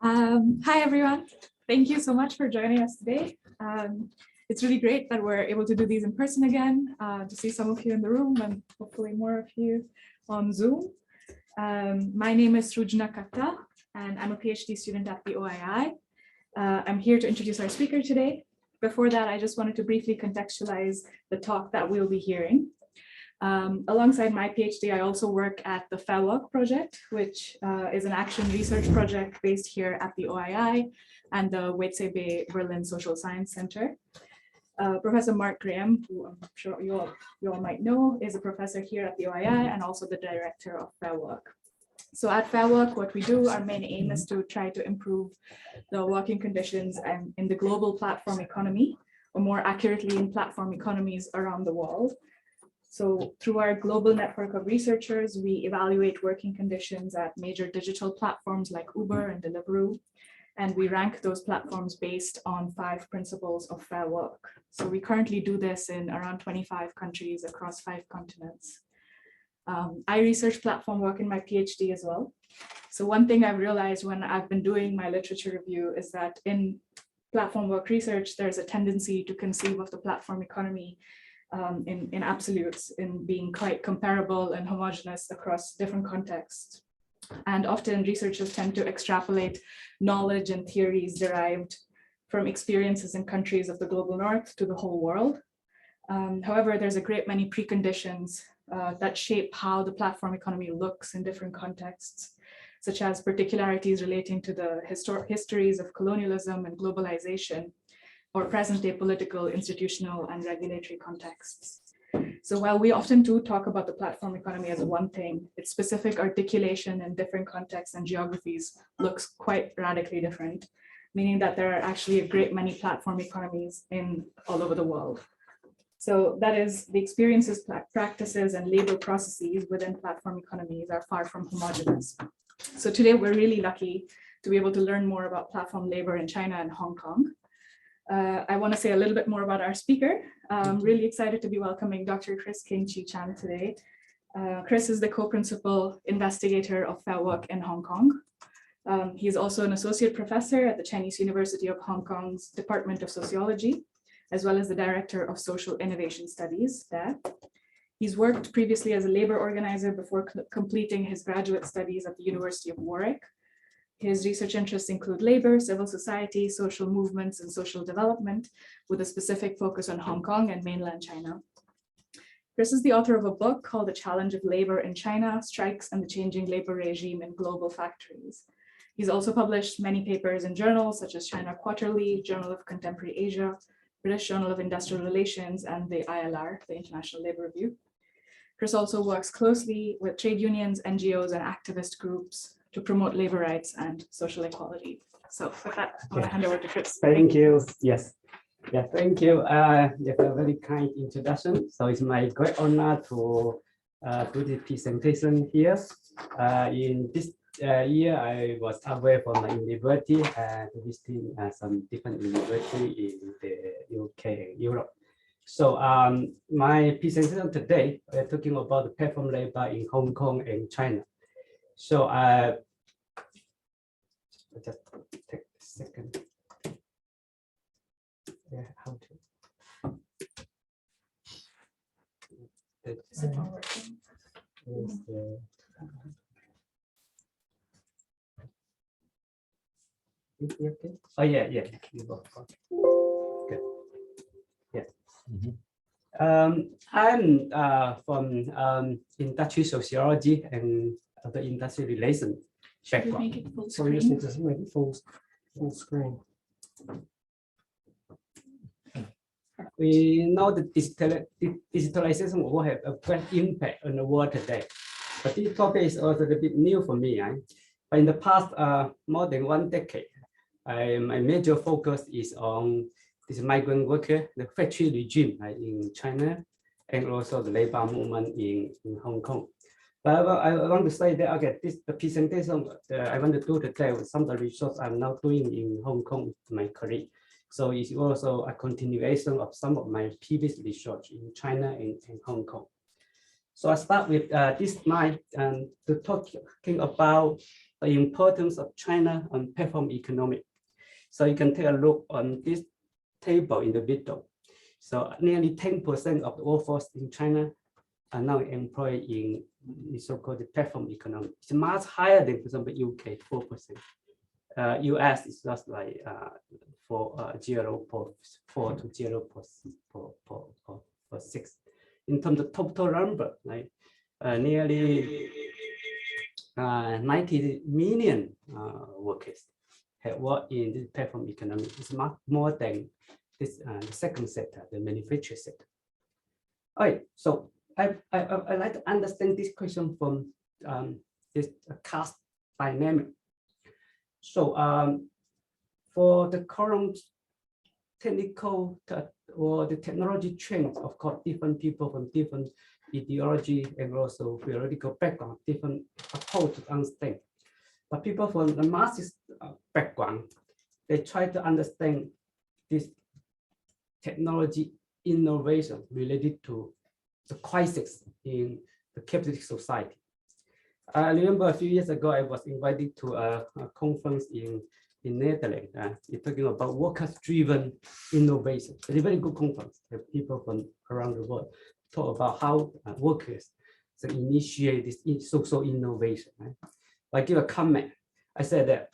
Hi, everyone. Thank you so much for joining us today. It's really great that we're able to do these in person again, to see some of you in the room and hopefully more of you on Zoom. My name is Rujna Katta, and I'm a PhD student at the OII. I'm here to introduce our speaker today. Before that, I just wanted to briefly contextualize the talk that we'll be hearing. Alongside my PhD, I also work at the Fairwork project, which is an action research project based here at the OII and the Weizsäbe Berlin Social Science Center. Professor Mark Graham, who I'm sure you all might know, is a professor here at the OII and also the director of Fairwork. So at Fairwork, what we do, our main aim is to try to improve the working conditions in the global platform economy, or more accurately in platform economies around the world. So through our global network of researchers, we evaluate working conditions at major digital platforms like Uber and Deliveroo, and we rank those platforms based on 5 principles of fair work. So we currently do this in around 25 countries across 5 continents. I research platform work in my PhD as well. So one thing I've realized when I've been doing my literature review is that in platform work research, there's a tendency to conceive of the platform economy in absolutes, in being quite comparable and homogeneous across different contexts. And often researchers tend to extrapolate knowledge and theories derived from experiences in countries of the global north to the whole world. However, there's a great many preconditions that shape how the platform economy looks in different contexts, such as particularities relating to the histories of colonialism and globalization, or present-day political, institutional, and regulatory contexts. So while we often do talk about the platform economy as one thing, its specific articulation in different contexts and geographies looks quite radically different, meaning that there are actually a great many platform economies all over the world. So that is, the experiences, practices, and labor processes within platform economies are far from homogeneous. So today we're really lucky to be able to learn more about platform labor in China and Hong Kong. I want to say a little bit more about our speaker. I'm really excited to be welcoming Dr. Chris King-Chi Chan today. Chris is the co-principal investigator of Fairwork in Hong Kong. He's also an associate professor at the Chinese University of Hong Kong's Department of Sociology, as well as the director of social innovation studies there. He's worked previously as a labor organizer before completing his graduate studies at the University of Warwick. His research interests include labor, civil society, social movements, and social development, with a specific focus on Hong Kong and mainland China. Chris is the author of a book called The Challenge of Labor in China: Strikes and the Changing Labor Regime in Global Factories. He's also published many papers in journals such as China Quarterly, Journal of Contemporary Asia, British Journal of Industrial Relations, and the ILR, the International Labour Review. Chris also works closely with trade unions, NGOs, and activist groups to promote labor rights and social equality. So with that, I want to hand over to Chris. Thank you. Yes. Yeah, thank you. You have a very kind introduction. So it's my great honor to do the presentation here. In this year, I was away from my university and visiting some different universities in the UK and Europe. So my presentation today, we're talking about the platform labor in Hong Kong and China. So just take a second. Yeah, how to? Is it all working? Okay. Oh yeah. Good. Yeah. I'm from industrial sociology and other industrial relations background. Make it full So we just need to make it full screen. We know that digitalization will have a great impact on the world today. But this topic is also a bit new for me. But in the past more than 1 decade, my major focus is on this migrant worker, the factory regime in China, and also the labor movement in Hong Kong. But I want to say that, okay, the presentation I want to do today with some of the research I'm now doing in Hong Kong, my career. So it's also a continuation of some of my previous research in China and Hong Kong. So I start with this slide to talking about the importance of China on platform economy. So you can take a look on this table in the middle. So nearly 10% of the workforce in China are now employed in the so-called platform economy. It's much higher than, for example, UK, 4%. US is just like 0.4 to 0.6. In terms of total number, like nearly 90 million workers have worked in the platform economy. It's much more than this the second sector, the manufacturing sector. All right, so I like to understand this question from this caste dynamic. So for the current technical or the technology trends, of course, different people from different ideology and also theoretical background, different approach to understand. But people from the Marxist background, they try to understand this technology innovation related to the crisis in the capitalist society. I remember a few years ago, I was invited to a conference in Netherlands. It's talking about workers-driven innovation. It's a very good conference. People from around the world talk about how workers initiate this social innovation. I give a comment. I said that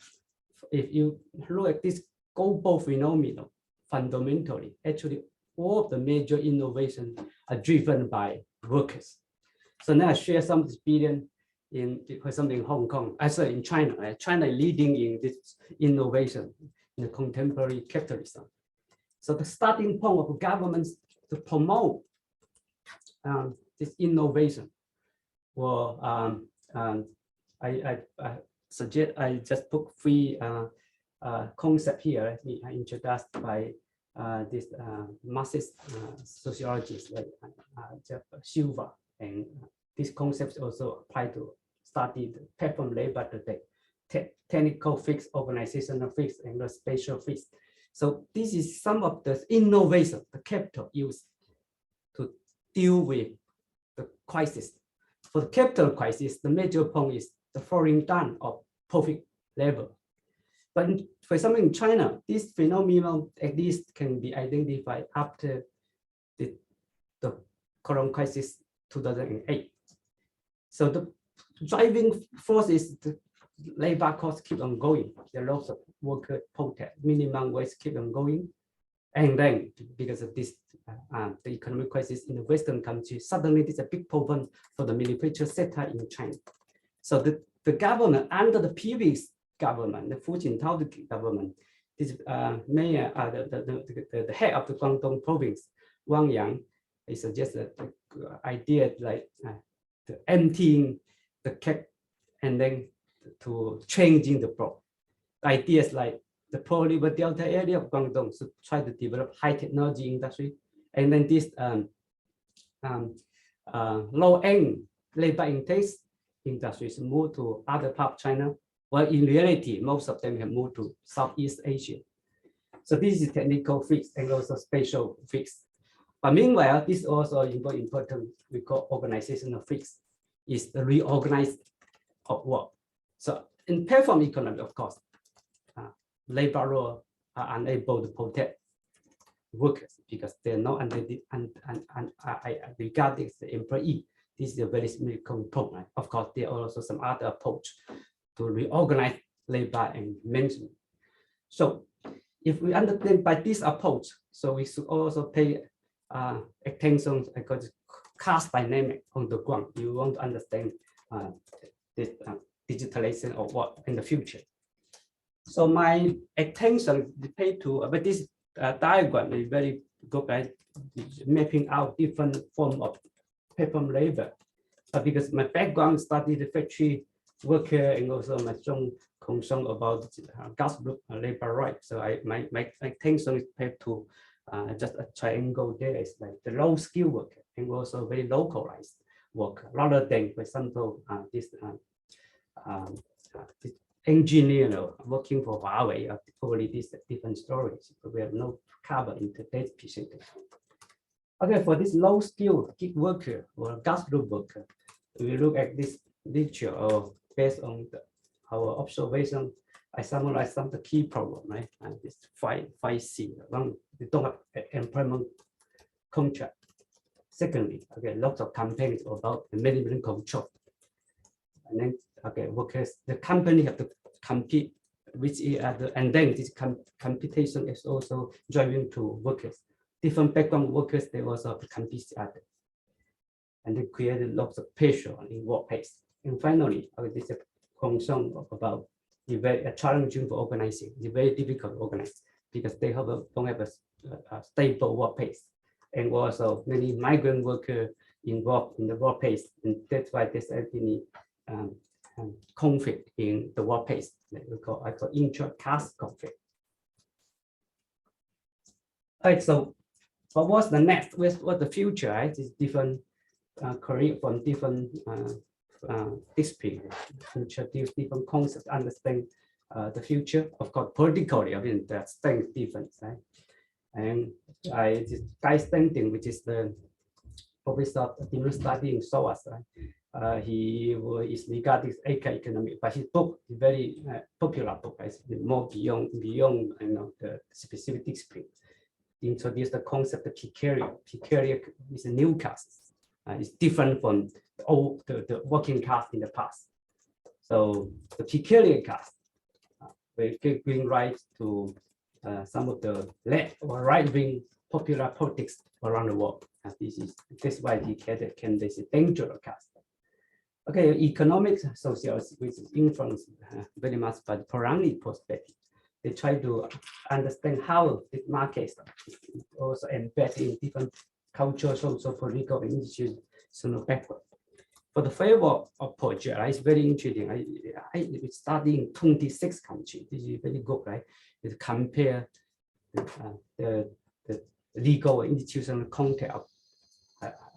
if you look at this global phenomenon, fundamentally, actually, all of the major innovations are driven by workers. So now I share some experience for example, in Hong Kong, actually in China. China is leading in this innovation in the contemporary capitalism. So the starting point of governments to promote this innovation, well, I suggest I just put three concepts here. I introduced by this Marxist sociologist like Silva, and these concepts also apply to study the platform labor today, technical fix, organizational fix, and the spatial fix. So this is some of the innovation the capital used to deal with the crisis. For the capital crisis, the major point is the falling down of profit level. But for example, in China, this phenomenon at least can be identified after the corona crisis 2008. So the driving force is the labor costs keep on going. There are lots of worker protest, minimum wage keep on going. And then because of this, the economic crisis in the Western countries, suddenly there's a big problem for the manufacturing sector in China. So the government under the previous government, the Hu Jintao government, this mayor, the head of the Guangdong province, Wang Yang, he suggested the idea like the emptying the cap and then to changing the pro. Ideas like the Pearl River Delta area of Guangdong should try to develop high technology industry, and then this low-end labor-intensive industries move to other parts of China. Well, in reality, most of them have moved to Southeast Asia. So this is technical fix and also spatial fix. But meanwhile, this also important, we call organizational fix, is the reorganized of work. So in platform economy, of course, laborers are unable to protect workers because they're not under the, I regard it as the employee. This is a very significant point. Of course, there are also some other approach to reorganize labor and management. So if we understand by this approach, so we should also pay attention to caste dynamic on the ground. You want to understand this digitalization of work in the future. So my attention is paid to, but this diagram is very good at mapping out different forms of platform labor. But because my background studied the factory worker and also my strong concern about gas group labor rights. So my attention is paid to just a triangle there. It's like the low skill worker and also very localized worker, rather than, for example, this engineer working for Huawei. Probably this different stories. We have no cover in today's presentation. Okay, for this low skill gig worker or gas group worker, we look at this literature based on the our observation, I summarize some of the key problems, right? And this 5C. One, we don't have employment contract. Secondly, okay, lots of campaigns about the management control. And then, okay, workers, the company have to compete, which is and then this competition is also driving to workers. Different background workers, they also have to compete with others. And they created lots of pressure in workplace. And finally, okay, this is a concern about the very challenging for organizing. It's very difficult to organize because they don't have a stable workplace. And also many migrant workers involved in the workplace. And that's why there's any conflict in the workplace that we call intra-caste conflict. All right, so but what's the next? What's the future? Right? It's different career from different disciplines, introduce different concepts, understand the future. Of course, politically, I mean, that's things different, right? And this guy standing, which is the professor of study in SOAS, right? He is regarded as economic, but his book is very popular book. It's more beyond the specific discipline. Introduce the concept of precariat. Precariat is a new caste. It's different from the working caste in the past. So the precariat caste will bring rise to some of the left or right-wing popular politics around the world. This is why he can be a dangerous caste. Okay, economics, sociology, which is influenced very much by the Polanyi perspective. They try to understand how the market is also embedded in different cultural, social, political, and institutional background. For the Fairwork project, it's very interesting. I studied in 26 countries. This is very good, right? To compare the legal institutional context of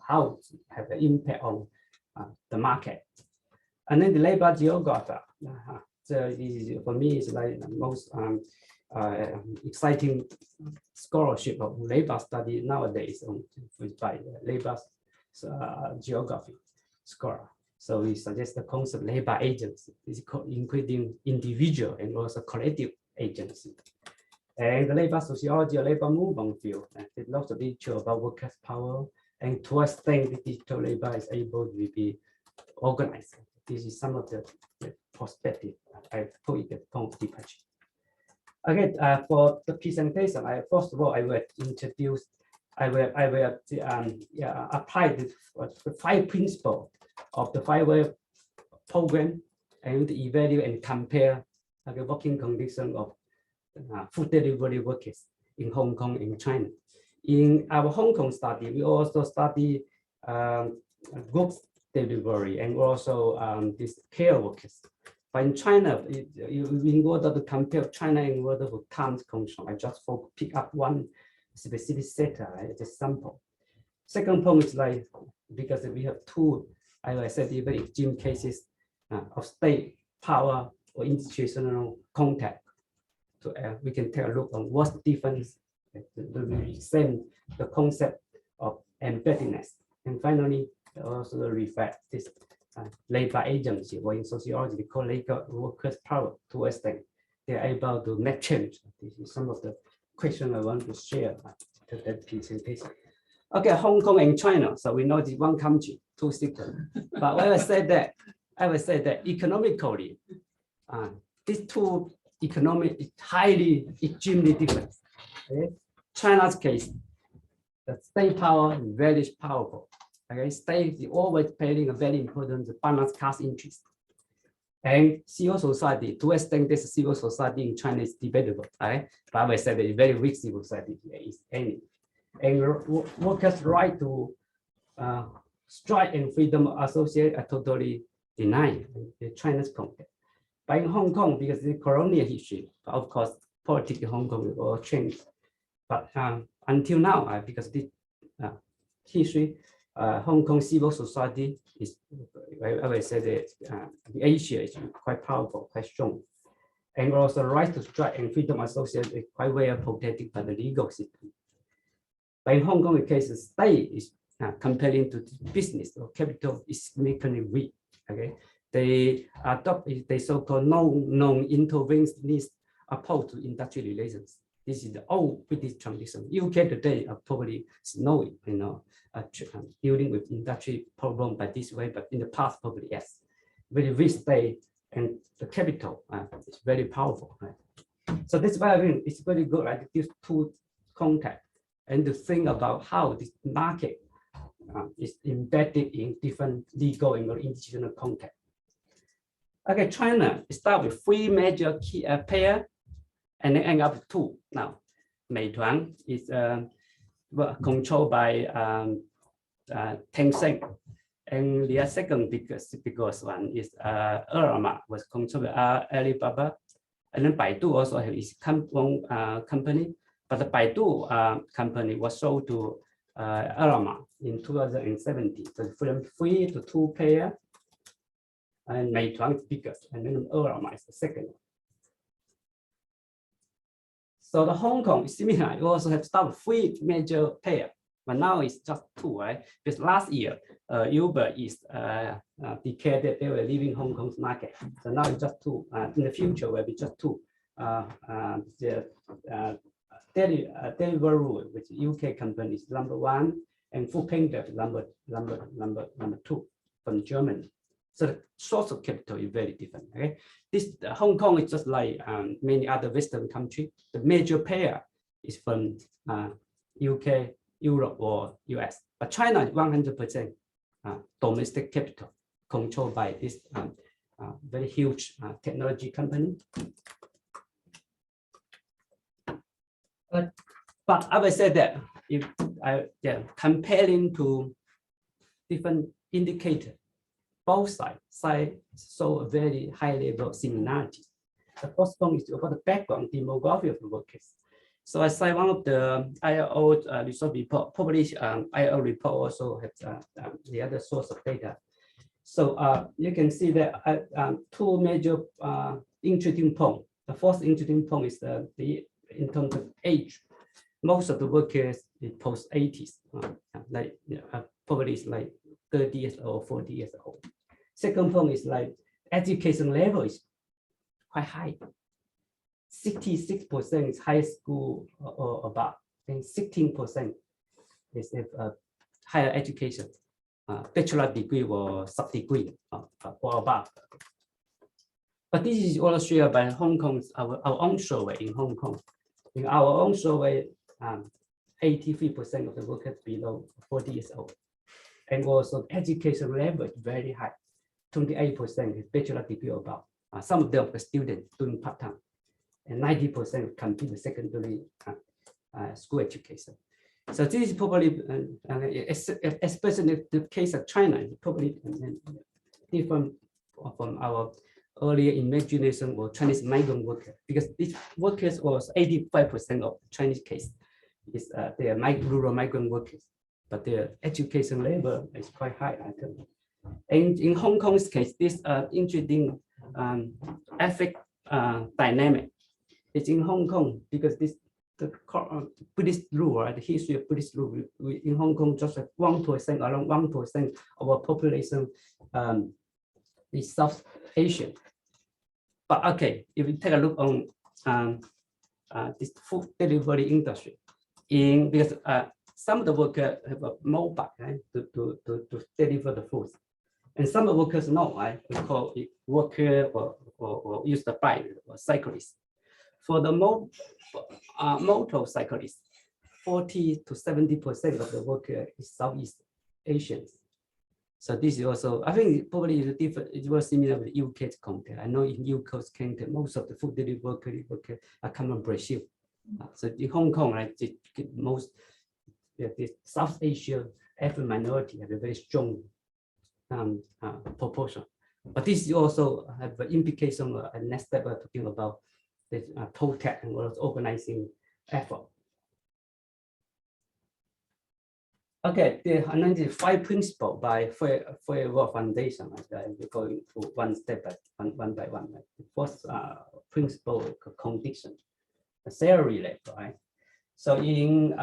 how to have an impact on the market. And then the labor geography. So this is, for me, is like the most exciting scholarship of labor study nowadays by labor geography scholar. So we suggest the concept of labor agency, including individual and also collective agency. And the labor sociology or labor movement field, there's lots of literature about workers' power and to what extent the digital labor is able to be organized. This is some of the perspective I put in the point of departure. Again, for the presentation, first of all, I will introduce, I will apply the 5 principles of the Fairwork program and evaluate and compare the working conditions of food delivery workers in Hong Kong and China. In our Hong Kong study, we also study goods delivery and also these care workers. But in China, in order to compare China in order to count consumption, I just pick up one specific sector as a sample. Second point is like, because we have 2, as I said, very extreme cases of state power or institutional contact. So we can take a look on what's the difference, the concept of embeddedness. And finally, also reflect this labor agency, or in sociology, we call labor workers' power to extent they are able to make change. This is some of the questions I want to share to that presentation. Okay, Hong Kong and China. So we know this one country, 2 systems. But when I say that economically, these 2 economic is highly, extremely different. Okay? China's case, the state power is very powerful. Okay, state is always playing a very important balance caste interest. And civil society, to extent this civil society in China is debatable. Right? But I would say that a very weak civil society is any. And workers' right to strike and freedom of associate are totally denied in China's context. But in Hong Kong, because the colonial history, of course, politics in Hong Kong will all change. But until now, because the history, Hong Kong civil society is, I would say that the Asia is quite powerful, quite strong. And also right to strike and freedom of association is quite well protected by the legal system. But in Hong Kong, the case, the state is comparing to business or capital is significantly weak. Okay, they adopt the so-called non-interventionist approach to industrial relations. This is the old British tradition. UK today probably know it, dealing with industry problem by this way, but in the past probably yes. Very rich state and the capital is very powerful. Right? So that's why I mean it's very good, right? These two contact and to think about how this market is embedded in different legal and institutional context. Okay, China start with 3 major key pair and then end up with 2 now. Meituan is controlled by Tencent, and the second biggest one is Ele.me was controlled by Alibaba, and then Baidu also has its own company, but the Baidu company was sold to Ele.me in 2017. So from 3 to 2 pair, and Meituan is biggest, and then Ele.me is the second. So the Hong Kong is similar. You also have started 3 major pair, but now it's just 2, right? Because last year, Uber is declared that they were leaving Hong Kong's market. So now it's just 2. In the future, will be just 2. The Deliveroo, which UK company, is number 1, and Foodpanda is number 2 from Germany. So the source of capital is very different. Okay, this Hong Kong is just like many other Western countries. The major pair is from UK, Europe, or US. But China is 100% domestic capital controlled by this very huge technology company. But I would say that if comparing to different indicators, both sides show a very high level of similarity. The first one is about the background demography of the workers. So I say one of the ILO research report, published ILO report also has the other source of data. So you can see that 2 major interesting points. The first interesting point is in terms of age. Most of the workers is post 80s, probably is like 30 years old, 40 years old. Second point is like education level is quite high. 66% is high school or above, and 16% is higher education, bachelor degree or sub-degree or above. But this is also shared by Hong Kong's our own survey in Hong Kong. In our own survey, 83% of the workers below 40 years old. And also education level is very high. 28% is bachelor degree or above. Some of them are students doing part-time. And 90% complete the secondary school education. So this is probably, especially the case of China, is probably different from our earlier imagination or Chinese migrant workers, because these workers was 85% of Chinese case is they are rural migrant workers, but their education level is quite high. And in Hong Kong's case, this interesting ethnic dynamic is in Hong Kong, because the British rule, the history of British rule in Hong Kong, just like 1%, around 1% of our population is South Asian. But okay, if you take a look on this food delivery industry, because some of the workers have a mobile, right, to deliver the food, and some of the workers know, right, we call it worker or use the bike or cyclist. For the motorcyclists, 40 to 70% of the worker is Southeast Asians. So this is also, I think probably is different. It was similar with UK's context. I know in UK's context, most of the food delivery workers are coming from Brazil. So in Hong Kong, right, most the South Asia African minority have a very strong proportion. But this is also have an implication. Next step we're talking about the protest and organizing effort. Okay, the 95 principle by Fairwork Foundation. We're going to one step one by one. The first principle condition, the salary level, right? So in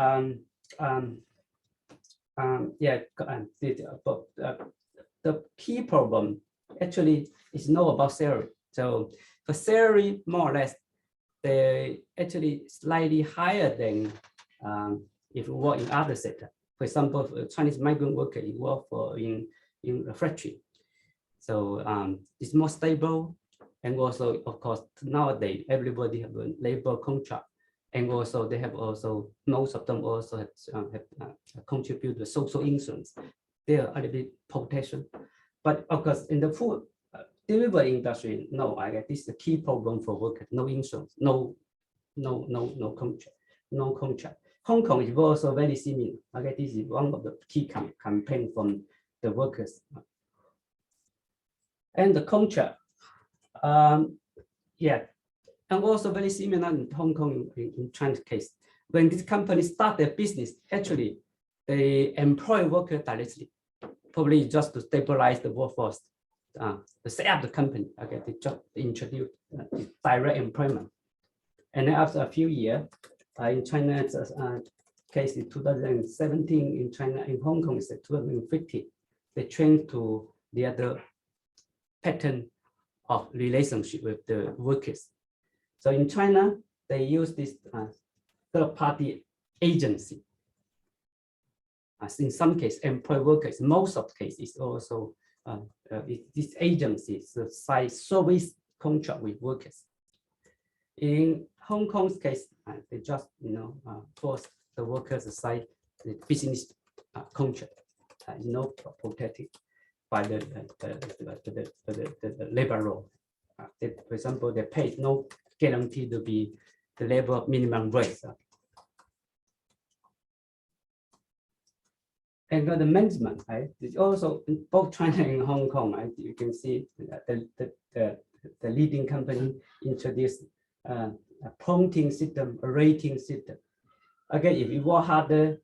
the key problem actually it's not about salary. So for salary, more or less, they actually slightly higher than if you work in other sector. For example, Chinese migrant worker, you work for in a factory. So it's more stable. And also, of course, nowadays, everybody have a labor contract. And also they have also, most of them also have contributed to social insurance. They are a little bit protection. But of course, in the food delivery industry, no, I guess this is the key problem for workers, no insurance, no contract. Hong Kong is also very similar. Okay, this is one of the key campaign from the workers. And the contract, yeah, and also very similar in Hong Kong in China's case. When this company start their business, actually they employ workers directly, probably just to stabilize the workforce, to set up the company. Okay, they just introduce direct employment. And then after a few years, in China's case in 2017, in China, in Hong Kong, it's 2015, they changed to the other pattern of relationship with the workers. So in China, they use this third-party agency. As in some cases, employ workers. Most of the cases also this agency sign service contract with workers. In Hong Kong's case, they just force the workers to sign the business contract, protected by the labor law. For example, they pay no guarantee to be the labor minimum wage. And the management, right? It's also in both China and Hong Kong. Right? You can see the leading company introduced a promoting system, a rating system. Okay, if you work harder,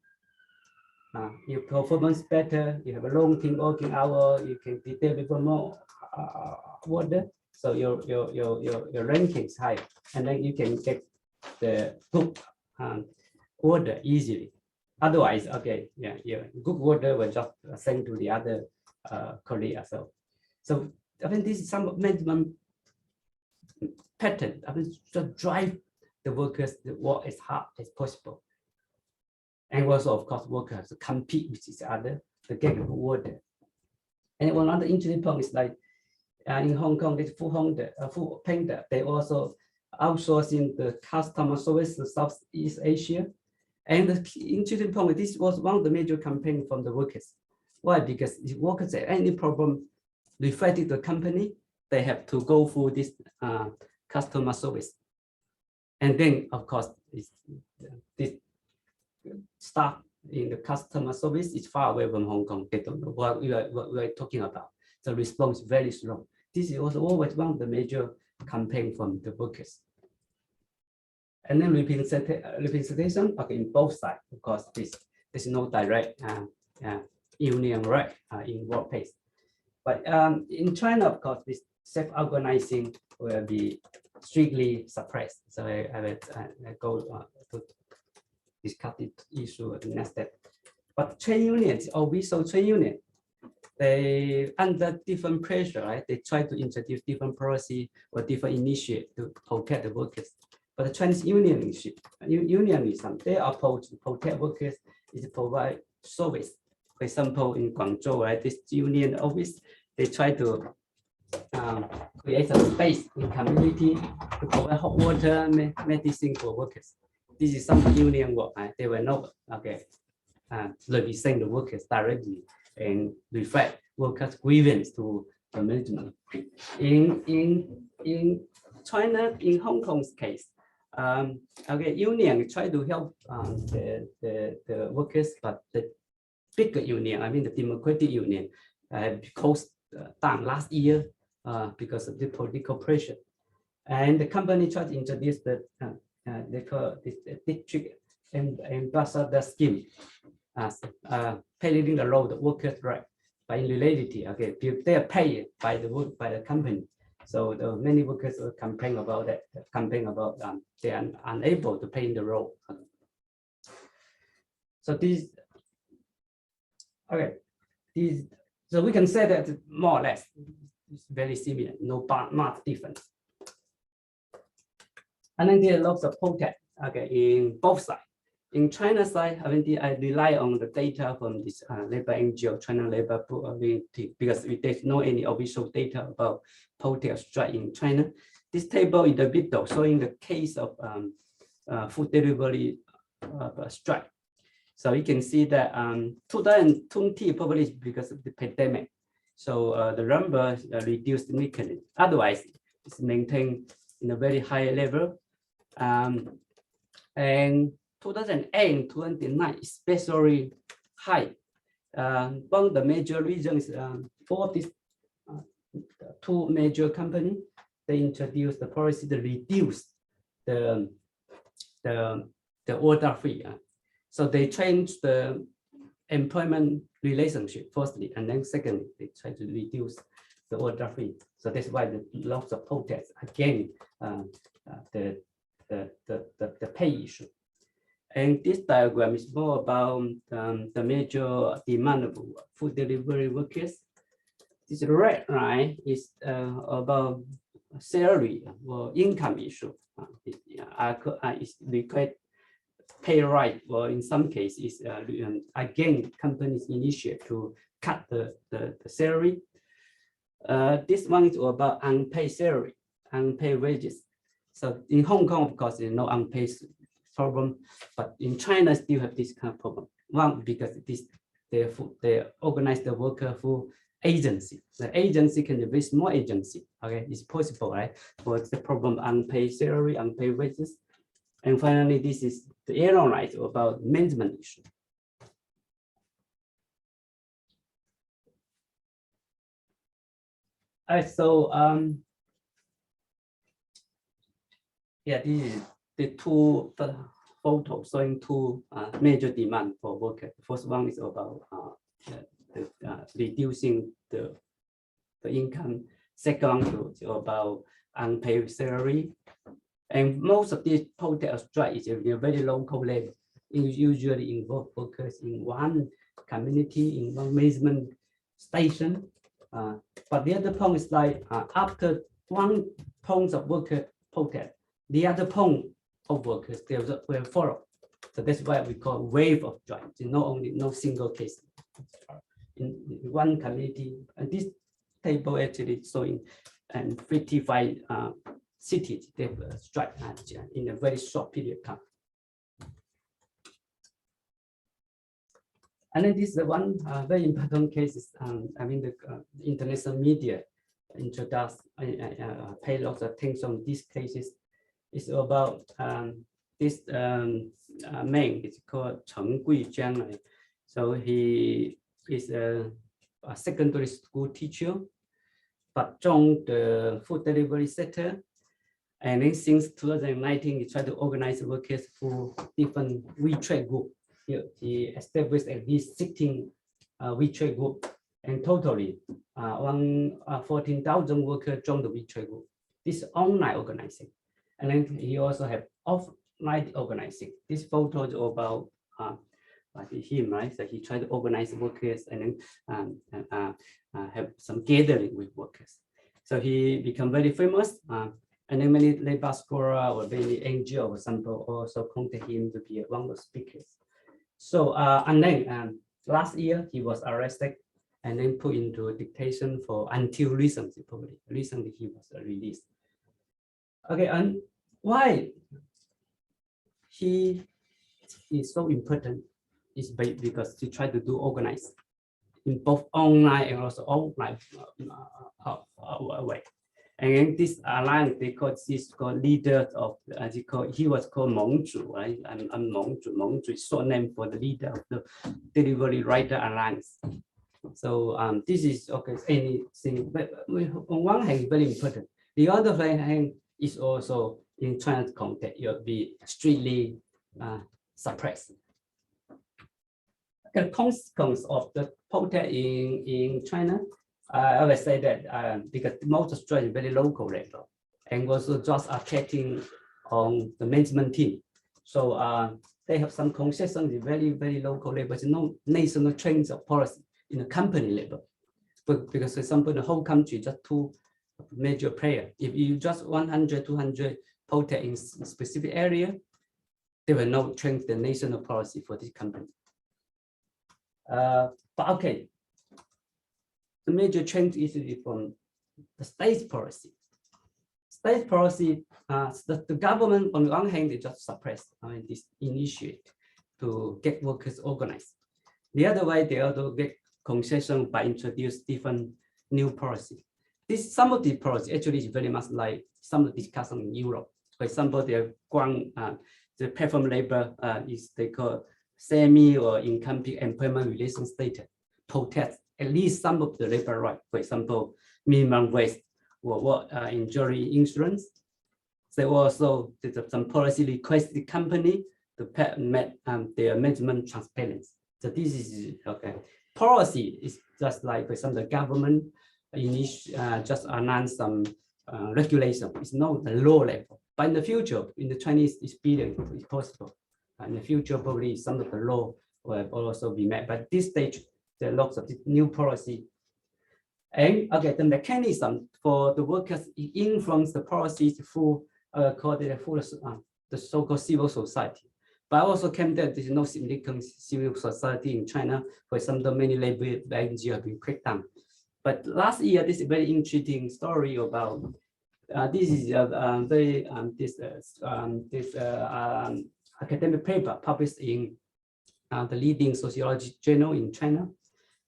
your performance better, you have a long team working hour, you can deliver more order, so your ranking is high, and then you can get the good order easily. Otherwise, okay, yeah, good order will just send to the other colleague as well. So I mean, this is some management pattern. I mean, to drive the workers to work as hard as possible. And also, of course, workers have to compete with each other to get the order. And one other interesting point is like in Hong Kong, this food painter, they also outsourcing the customer service to Southeast Asia. And the interesting point, this was one of the major campaigns from the workers. Why? Because if workers have any problem reflecting the company, they have to go through this customer service. And then, of course, this staff in the customer service is far away from Hong Kong. They don't know what we are talking about. The response is very slow. This is also always one of the major campaigns from the workers. And then representation, okay, in both sides. Of course, there's no direct union right in workplace. But in China, of course, this self-organizing will be strictly suppressed. So I will go to discuss this issue at the next step. But trade unions, or visual trade union, they under different pressure, right? They try to introduce different policy or different initiative to protect the workers. But the Chinese unionism, they are to protect workers is to provide service. For example, in Guangzhou, right, this union office, they try to create a space in community to provide hot water, medicine for workers. This is some union work. Right? They were not represent the workers directly and reflect workers' grievance to the management. In China, in Hong Kong's case, okay, union try to help the workers, but the bigger union, I mean the Democratic Union, closed down last year because of the political pressure, and the company tried to introduce the they call this district ambassador scheme, paying the role the workers' right. But in reality, okay, they are paid by the company. So the many workers will complain about that. They are unable to pay in the role. So this, okay, so we can say that more or less It's very similar, no much difference. And then there are lots of protest, okay, in both sides. In China side, I rely on the data from this labor NGO, China Labor Community, because there's no any official data about protest strike in China. This table in the middle showing the case of food delivery strike. So you can see that 2020 probably is because of the pandemic. So the number reduced significantly. Otherwise, it's maintained in a very high level. And 2008, 2009, especially high. One of the major reasons for this two major companies, they introduced the policy to reduce the order fee. So they changed the employment relationship firstly, and then secondly, they try to reduce the order fee. So that's why the lots of protests against the pay issue. And this diagram is more about the major demand of food delivery workers. This red line is about salary or income issue. It's required pay right, or in some cases, again, companies initiate to cut the salary. This one is about unpaid salary, unpaid wages. So in Hong Kong, of course, there's no unpaid problem, but in China still have this kind of problem. One, because they organize the worker for agency. The agency can be very small agency. Okay, it's possible, right? But the problem unpaid salary, unpaid wages. And finally, this is the yellow line about management issue. All right, so yeah, this is the two photos showing two major demand for workers. The first one is about reducing the income. Second one is about unpaid salary. And most of these protest strike is at a very local level. It usually involve workers in one community, in one management station. But the other point is like after one point of worker protest, the other point of workers they will follow. So that's why we call wave of strike. No single case in one community. And this table actually showing 55 cities they strike in a very short period of time. And then this is the one very important case is the international media introduced pay lots of attention on these cases. It's about this man. It's called Cheng Guijiang. So he is a secondary school teacher, but joined the food delivery sector. And then since 2019, he tried to organize workers for different WeTrade group. He established at least 16 WeTrade group, and totally 14,000 workers joined the WeTrade group. This is online organizing. And then he also have offline organizing. This photo is about him, right? So he tried to organize workers and then have some gathering with workers. So he become very famous. And then many labor scholars or many NGOs, for example, also contact him to be one of the speakers. So and then last year he was arrested and then put into detention for until recently, probably recently he was released. Okay, and why he is so important is because he tried to do organize in both online and also offline way. And then this alliance, they call this called leader of, as he was called Mengzhu, right? And Mengzhu is short name for the leader of the Delivery Rider Alliance. So this is okay, anything, but on one hand, very important. The other hand is also in China's context, it will be strictly suppressed. The consequence of the protest in China, I always say that because most strike is very local level and also just affecting on the management team. So they have some concessions very, very local level, but no national change of policy in the company level. because for example, the whole country just two major players. If you just 100, 200 protest in specific area, they will not change the national policy for this company. But okay, the major change is from the state policy. State policy, the government on the one hand, they just suppress this initiate to get workers organized. The other way, they also get concession by introduce different new policy. Some of the policy actually is very much like some of the discussion in Europe. For example, the platform labor is they call semi or incomplete employment relation status, protect at least some of the labor right. For example, minimum wage or injury insurance. They also did some policy request the company to make their management transparent. So this is okay. Policy is just like, for example, the government just announced some regulation. It's not the law level, but in the future, in the Chinese experience, it's possible. In the future, probably some of the law will also be met. But at this stage, there are lots of new policy. And okay, the mechanism for the workers influence the policies through the so-called civil society. But also came that there is no significant civil society in China. For example, many labor NGOs have been cracked down. But last year, this is a very interesting story about this is very academic paper published in the leading sociology journal in China.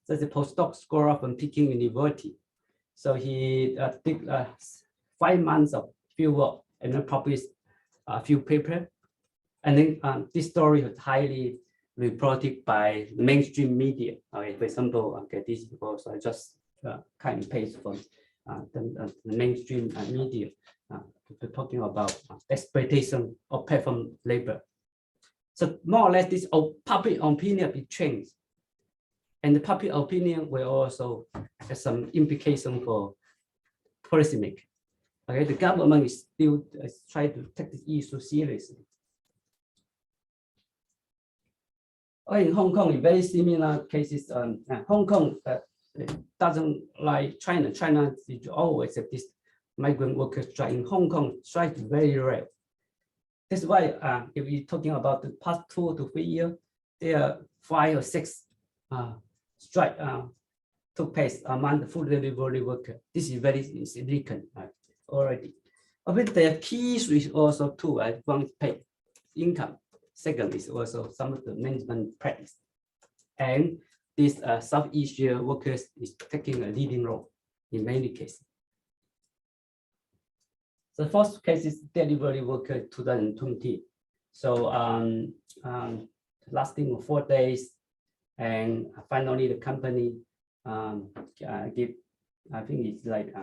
That's a postdoc scholar from Peking University. So he did 5 months of field work and then published a few papers. And then this story was highly reported by the mainstream media. Okay, for example, okay, this was I just kind of paste from the mainstream media talking about exploitation of platform labor. So more or less, this public opinion be changed. And the public opinion will also have some implication for policymaking. Okay, the government is still trying to take this issue seriously. In Hong Kong, in very similar cases, Hong Kong doesn't like China. China is always have this migrant workers strike. In Hong Kong, strike is very rare. That's why if we're talking about the past 2 to 3 years, there are 5 or 6 strike took place among the food delivery workers. This is very significant already. But the key issue is also two. One, pay income. Second is also some of the management practice. And this South Asia workers is taking a leading role in many cases. The first case is delivery worker 2020. So lasting 4 days, and finally the company give, I think it's like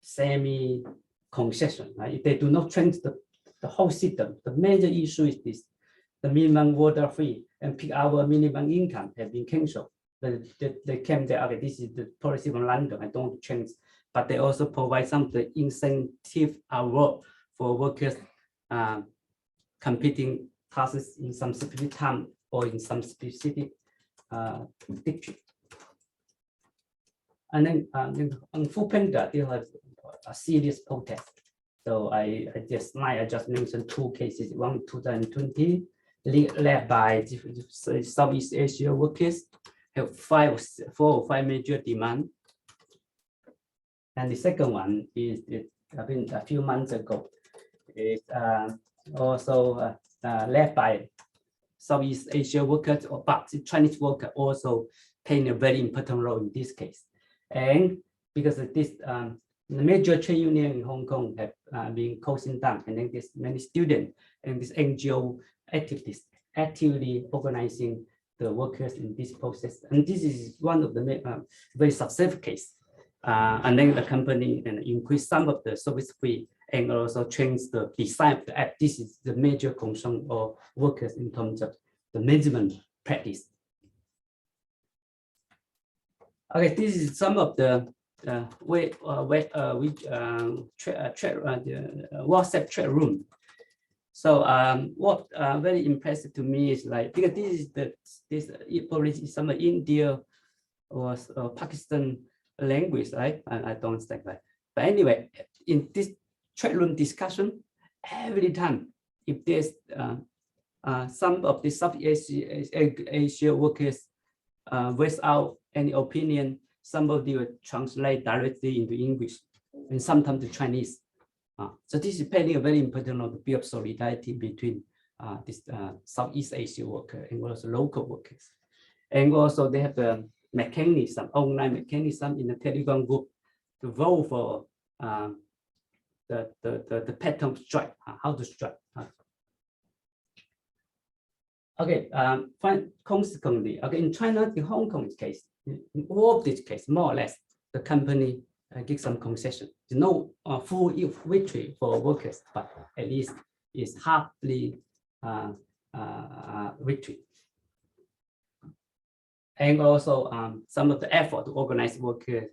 semi concession. If they do not change the whole system, the major issue is this: the minimum water fee and peak hour minimum income have been cancelled. They came there, okay, this is the policy from London, I don't change. But they also provide some of the incentive award for workers competing tasks in some specific time or in some specific district. And then on Foodpanda, they have a serious protest. So I just mentioned 2 cases. One 2020, led by Southeast Asia workers, have 4 or 5 major demands. And the second one is, I think a few months ago, is also led by Southeast Asia workers, but Chinese workers also playing a very important role in this case. And because of this, the major trade union in Hong Kong have been closing down, and then there's many students and this NGO activities actively organizing the workers in this process. And this is one of the very successful case. And then the company increase some of the service fee and also change the design of the app. This is the major concern of workers in terms of the management practice. Okay, this is some of the WhatsApp chat room. So what very impressive to me is like, because this probably some India or Pakistan language, right? I don't think that. But anyway, in this trade room discussion, every time if there's some of the Southeast Asia workers without any opinion, somebody will translate directly into English and sometimes to Chinese. So this is playing a very important role to build solidarity between this Southeast Asia worker and also local workers. And also they have the mechanism, online mechanism in the Telegram group to vote for the pattern strike, how to strike. Okay, consequently, okay, in China, in Hong Kong's case, in all of this case, more or less, the company give some concession. There's no full victory for workers, but at least it's halfly victory. And also some of the effort to organize workers,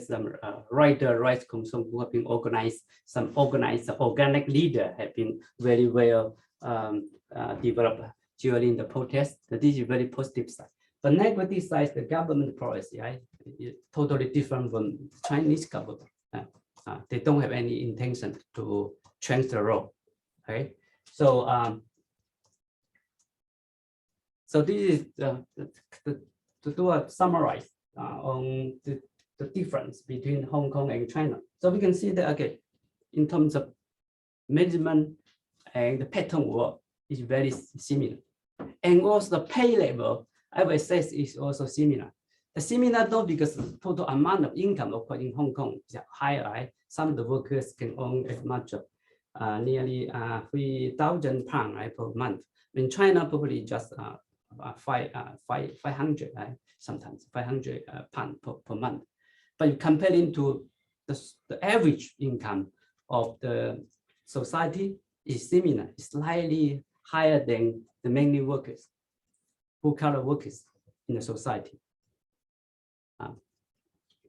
some rights concern who have been organized, some organized organic leader have been very well developed during the protest. So this is very positive side. But negative side, the government policy, right, is totally different from Chinese government. They don't have any intention to change the law. Okay, so so this is to do a summarize on the difference between Hong Kong and China. So we can see that, okay, in terms of management and the pattern work is very similar. And also the pay level, I would say, is also similar. The similar though, because the total amount of income, of course, in Hong Kong is higher, right? Some of the workers can earn as much as nearly 3,000 pounds, right, per month. In China, probably just 500, right? Sometimes 500 pounds per month. But comparing to the average income of the society is similar, it's slightly higher than the many workers, blue-collar workers in the society.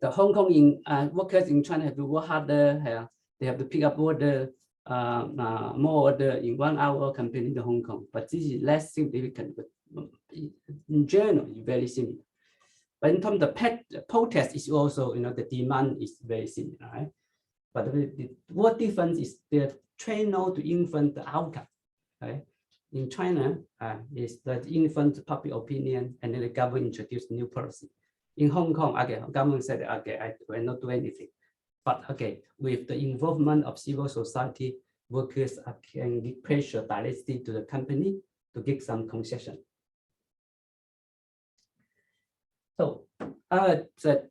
The Hong Kong workers in China have to work harder. They have to pick up order, more order in 1 hour compared to Hong Kong. But this is less significant. But in general, it's very similar. But in terms of the protest, is also, the demand is very similar, right? But what difference is the channel to influence the outcome, right? In China, is that influence public opinion, and then the government introduced new policy. In Hong Kong, again, government said, okay, I will not do anything. But okay, with the involvement of civil society, workers can give pressure directly to the company to give some concession. So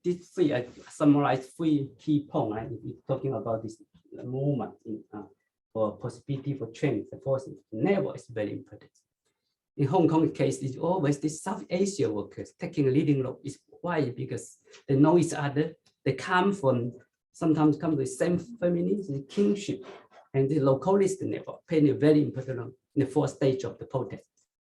this three, I summarize 3 key points, right? If we're talking about this movement for possibility for change, the forces, never is very important. In Hong Kong case, it's always the South Asia workers taking a leading role. Is why? Because they know each other. They sometimes come with the same family, the kinship, and the localist network playing a very important role in the 4th stage of the protest.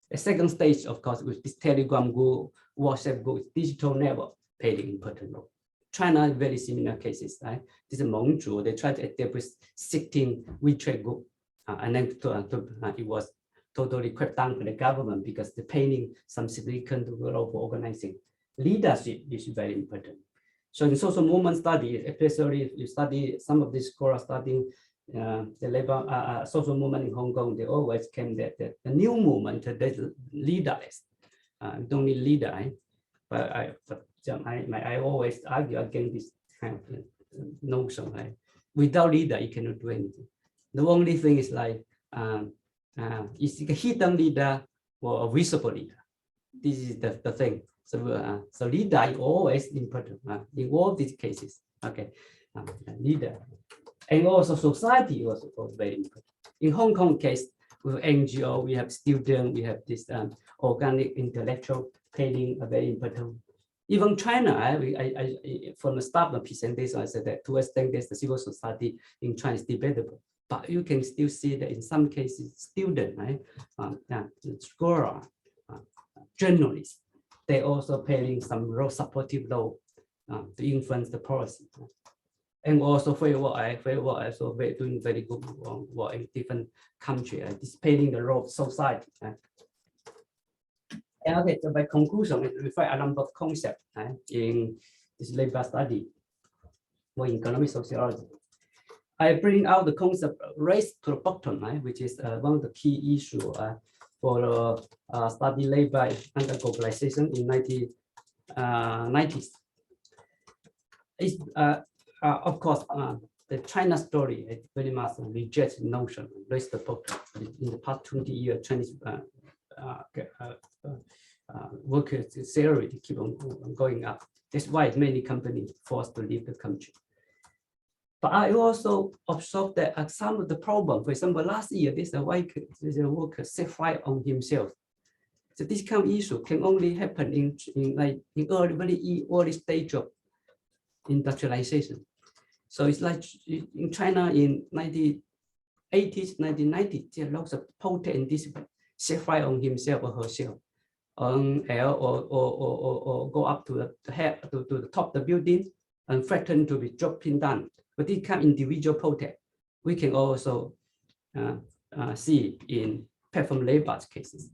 The 2nd stage, of course, with this Telegram group, WhatsApp group, digital network playing an important role. China, very similar cases, right? This is Mengzhu. They tried to establish 16 WeChat group, and then it was totally cracked down by the government because they're paying some significant role for organizing. Leadership is very important. So in social movement study, especially if you study some of these scholars studying the labor social movement in Hong Kong, they always came that the new movement, there's leaderless. Don't need leader, right? But I always argue against this kind of notion, right? Without leader, you cannot do anything. The only thing is like, is it a hidden leader or a visible leader? This is the thing. So leader is always important in all these cases. Okay, leader. And also society was very important. In Hong Kong case, with NGO, we have students, we have this organic intellectual playing a very important. Even China, I from the start of the presentation, I said that to extent there's the civil society in China is debatable. But you can still see that in some cases, students, right, scholar, journalists, they also playing some role, supportive role to influence the policy. And also Fairwork also doing very good work in different countries, anticipating the role of society. And okay, so by conclusion, it reflects a number of concepts in this labor study for economic sociology. I bring out the concept race to the bottom, which is one of the key issues for study labor under globalization in 1990s. It's, of course, the China story very much rejects the notion of race to the bottom. In the past 20 years, Chinese workers' salary keep on going up. That's why many companies forced to leave the country. But I also observed that some of the problem, for example, last year, there's a worker set fire on himself. So this kind of issue can only happen in very early stage of industrialization. So it's like in China in 1980s, 1990s, there are lots of protest and discipline, set fire on himself or herself, or go up to the head to the top of the building and threaten to be dropping down. But this kind of individual protest, we can also see in platform labor cases.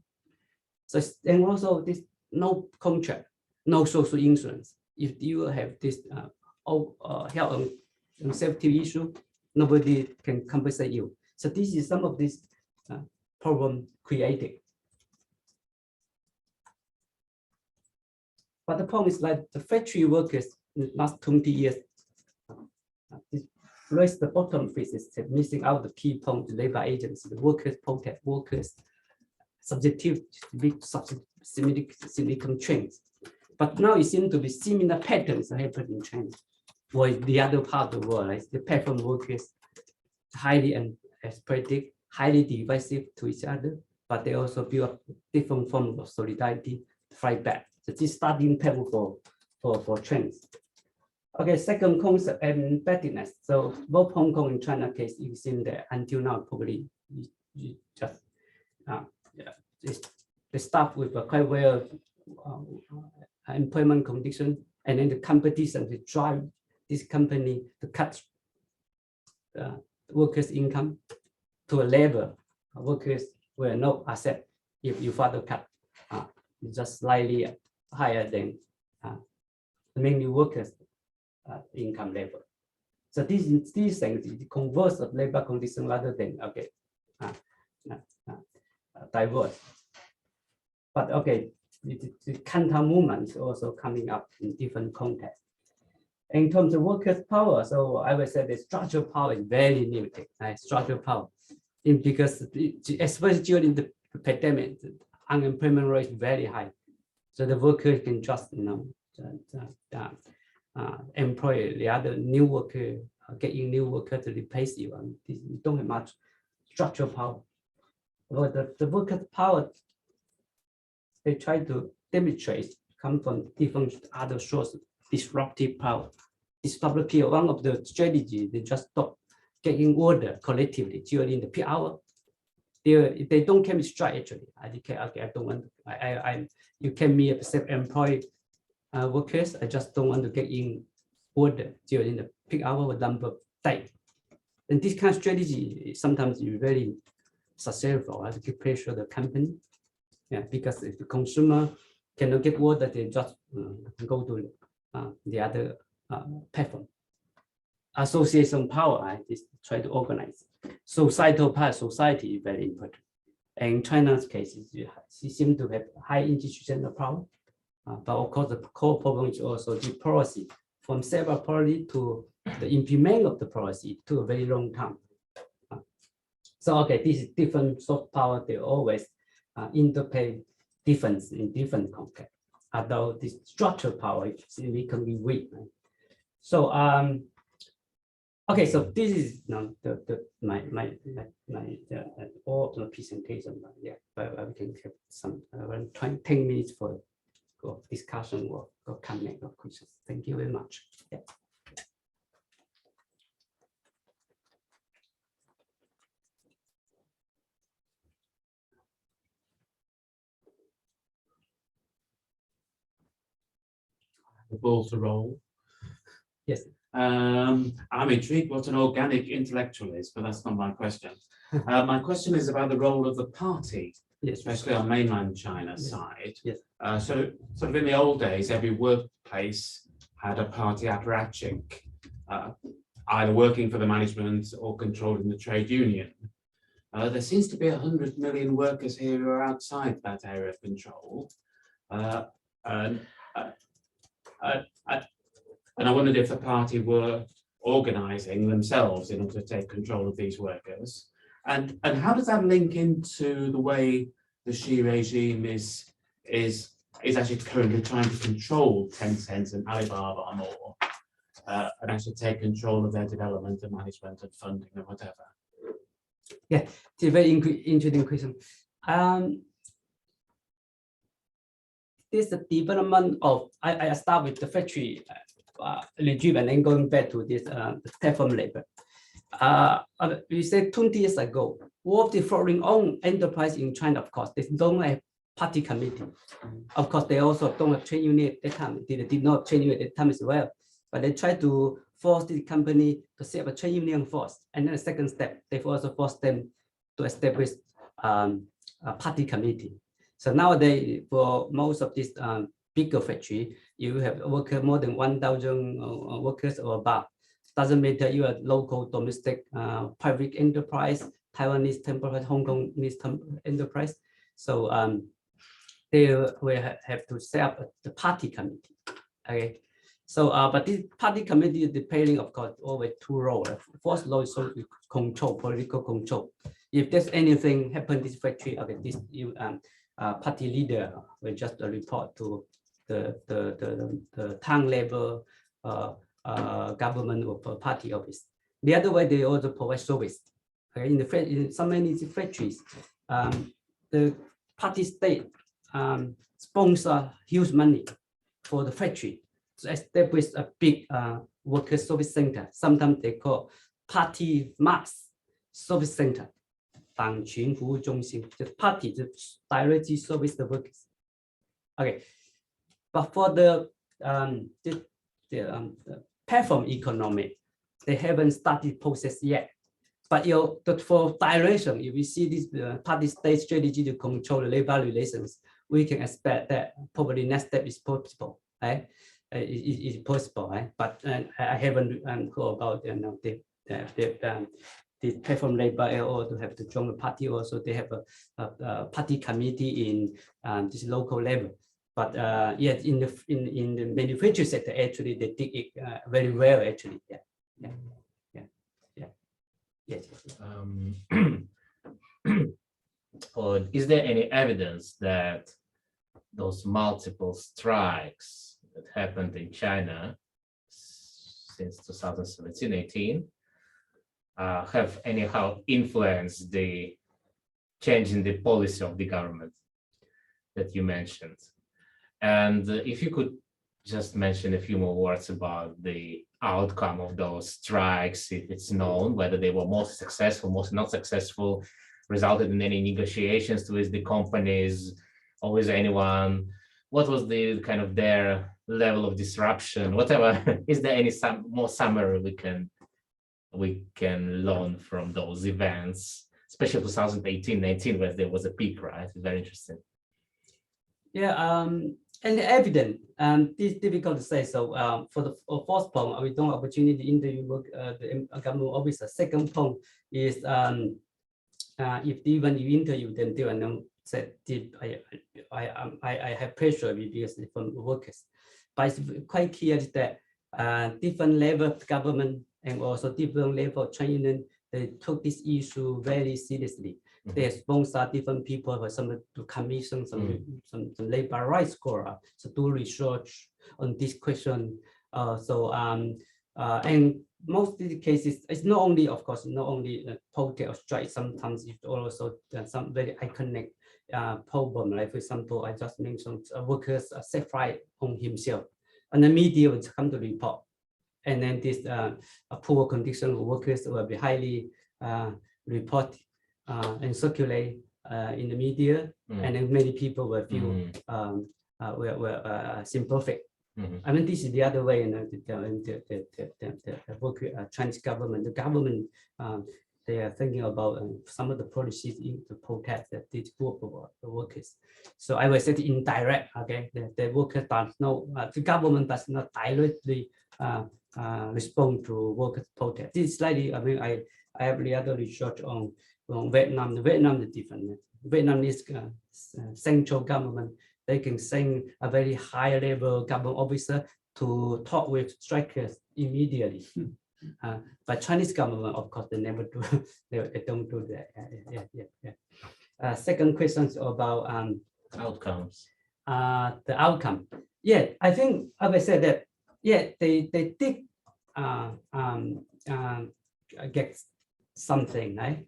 So, and also this no contract, no social insurance. If you have this health and safety issue, nobody can compensate you. So this is some of this problem created. But the problem is like the factory workers in the last 20 years, this raise the bottom phases, missing out the key point, the labor agents, the workers, protest workers, subjective, big significant change. But now it seems to be similar patterns happening in China, or the other part of the world, like the platform workers, highly aesthetic, highly divisive to each other, but they also build up different forms of solidarity to fight back. So this starting pattern for trends. Okay, second concept, embeddedness. So both Hong Kong and China case, you see that until now, probably you just they start with a quite well employment condition, and then the competition to drive this company to cut workers' income to a level workers will not accept if you further cut just slightly higher than mainly workers' income level. So these things, the converse of labor condition rather than diverse. But okay, the counter movement is also coming up in different contexts. In terms of workers' power, so I would say the structural power is very limited. Structural power, because especially during the pandemic, the unemployment rate is very high. So the workers can just employ the other new worker, getting new worker to replace you, and you don't have much structural power. But the workers' power, they try to demonstrate come from different other sources. Disruptive power. Disruptive power, one of the strategies, they just stop getting order collectively during the peak hour. They don't come strike actually. I don't want you can be a self-employed workers. I just don't want to get in order during the peak hour with number tight. And this kind of strategy sometimes is very successful to keep pressure the company. Yeah, because if the consumer cannot get order, they just go to the other platform. Association power is try to organize. Societal power, society is very important. And in China's case, it seems to have high institutional power. But of course, the core problem is also the policy, from several policy to the implement of the policy to a very long time. So okay, this is different soft power. They always interplay difference in different context. Although this structural power is significantly weak. Right? So okay, so this is my all the presentation. Yeah, but we can have some 10 minutes for discussion or comment or questions. Thank you very much. Yeah. The ball to roll. Yes. I'm intrigued what an organic intellectual is, but that's not my question. My question is about the role of the party, Yes. especially on mainland China Yes. side. Yes. So sort of in the old days, every workplace had a party apparatchik, either working for the management or controlling the trade union. There seems to be 100 million workers here who are outside that area of control. And I wondered if the party were organizing themselves in order to take control of these workers. And how does that link into the way the Xi regime is actually currently trying to control Tencent and Alibaba more, and actually take control of their development and management and funding and whatever? Yeah, it's a very interesting question. This development of, I start with the factory regime and then going back to this platform labor. We said 20 years ago, all of the foreign-owned enterprise in China, of course, they don't have party committee. Of course, they also don't have trade union at that time. They did not trade union at that time as well. But they try to force the company to set up a trade union force. And then the second step, they've also forced them to establish a party committee. So nowadays, for most of these bigger factory, you have workers more than 1,000 workers or above. Doesn't matter you are local, domestic, private enterprise, Taiwanese enterprise, Hong Kongese enterprise. So they will have to set up the party committee. Okay. So, but this party committee is depending, of course, always two roles. First role is social control, political control. If there's anything happen in this factory, okay, this party leader will just report to the town level government or party office. The other way, they also provide service. Okay, in so many factories, the party state sponsor huge money for the factory to establish a big worker service center. Sometimes they call party mass service center. 党群服务中心, the party to directly service the workers. Okay, but for the platform economy, they haven't started process yet. But for direction, if we see this party state strategy to control the labor relations, we can expect that probably next step is possible. Right? It's possible, right? But I haven't heard about the platform labor or to have to join the party. Also, they have a party committee in this local level. But yet in the manufacturing sector, actually they did it very well. Actually, Yes. Or is there any evidence that those multiple strikes that happened in China since 2017-18 have anyhow influenced the change in the policy of the government that you mentioned? And if you could just mention a few more words about the outcome of those strikes, if it's known whether they were most successful, most not successful, resulted in any negotiations with the companies or with anyone, what was the kind of their level of disruption, whatever. Is there any more summary we can learn from those events, especially 2018-19, where there was a peak, right? It's very interesting. Yeah, and the evidence, this is difficult to say. So for the first point, we don't have opportunity to interview the government officer. Second point is if even you interview them, they will not say I have pressure because from workers. But it's quite clear that different level of government and also different level of training, they took this issue very seriously. They sponsor different people, for example, to commission some labor rights score, so do research on this question. And most of the cases, it's not only, of course, not only protest or strike. Sometimes it's also some very iconic problem. Like for example, I just mentioned workers set fire on himself, and the media will come to report, and then this poor condition of workers will be highly reported and circulate in the media, and then many people will feel sympathetic I mean, this is the other way, you know, the work, Chinese government, they are thinking about some of the policies in the protest that this group of workers. So I will say the indirect, okay, the workers does not, the government does not directly respond to workers' protest. This is slightly, I mean, I have the other research on Vietnam. Vietnam is different. Vietnamese central government, they can send a very high level government officer to talk with strikers immediately. But Chinese government, of course, they never do. They don't do that. Second question is about Outcomes. the outcome. Yeah, I think I would say that. Yeah, they did get something, right?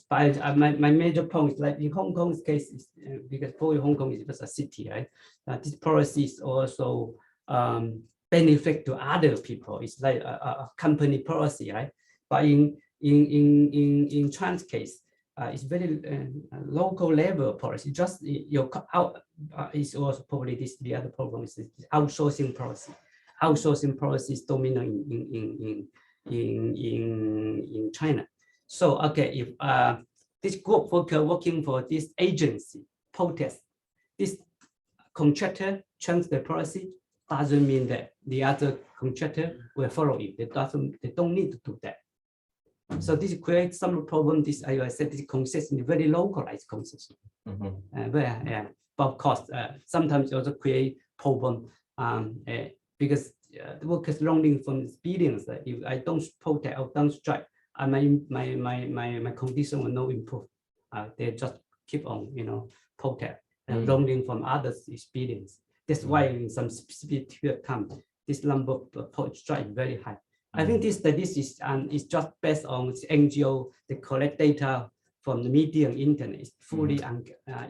But my major point is like in Hong Kong's case, is, because probably Hong Kong is just a city, right? This policy is also benefit to other people. It's like a company policy, right? But in China's case, it's very local level policy. Just your out is also probably the other problem is outsourcing policy. Outsourcing policy is dominant in China. So okay, if this group worker working for this agency protest, this contractor change the policy, doesn't mean that the other contractor will follow it. They don't need to do that. So this creates some problem. This I said this concession is very localized concession. But of course, sometimes also create problem because the workers learning from experience that if I don't protest or don't strike, my condition will not improve. They just keep on, you know, protest and learning from others' experience. That's why in some specific period of time, this number of strike is very high. I think this is just based on NGO. They collect data from the media and internet. It's fully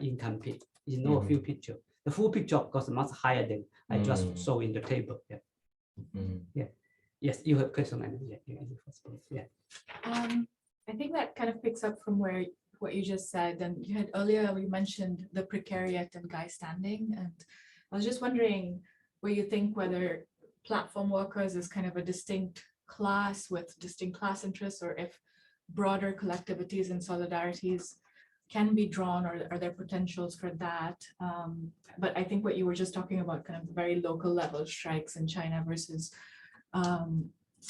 incomplete. It's no full picture. The full picture, of course, is much higher than I just saw in the table. Yeah. Yeah. Yes, you have a question. Yeah. I think that kind of picks up from what you just said. And you had earlier, we mentioned the precariat and guy standing. And I was just wondering where you think whether platform workers is kind of a distinct class with distinct class interests, or if broader collectivities and solidarities can be drawn, or are there potentials for that? But I think what you were just talking about, kind of very local level strikes in China versus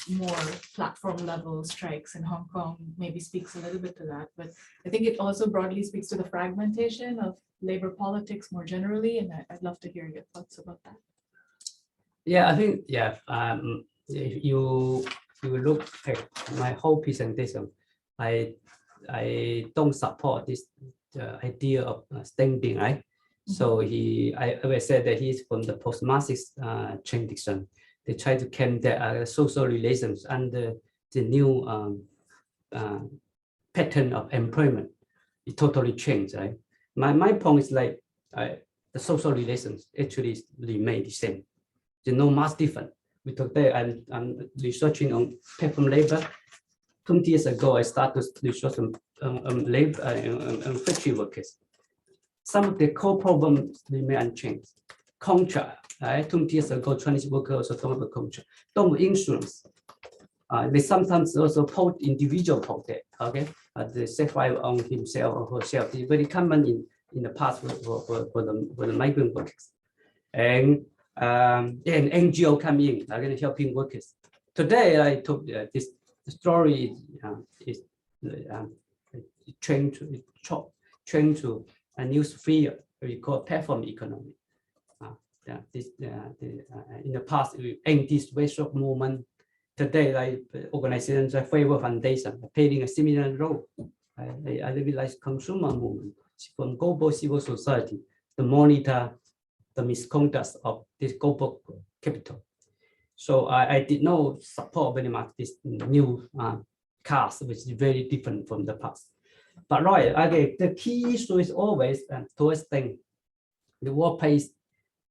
more platform level strikes in Hong Kong, maybe speaks a little bit to that. But I think it also broadly speaks to the fragmentation of labor politics more generally. And I'd love to hear your thoughts about that. Yeah, I think, yeah, if you look at my whole presentation, I don't support this idea of standing, right? So I will say that he's from the post-Marxist tradition. They try to claim that social relations under the new pattern of employment, it totally changed, right? My point is like the social relations actually remain the same. There's no much different. Today I'm researching on platform labor. 20 years ago, I started research on labor and factory workers. Some of the core problems remain unchanged. Contract, right? 20 years ago, Chinese workers also talk about contract. Don't insurance. They sometimes also post individual protest. Okay, they sacrifice on himself or herself. It's very common in the past for the migrant workers. And NGO come in, again helping workers. Today, I told this story is trained to a new sphere we call platform economy. In the past, we end this waste movement. Today, like organizations like Fairwork Foundation are playing a similar role. I realize consumer movement from global civil society to monitor the misconduct of this global capital. So I did not support very much this new cast, which is very different from the past. But right, okay, the key issue is always towards thing. The workplace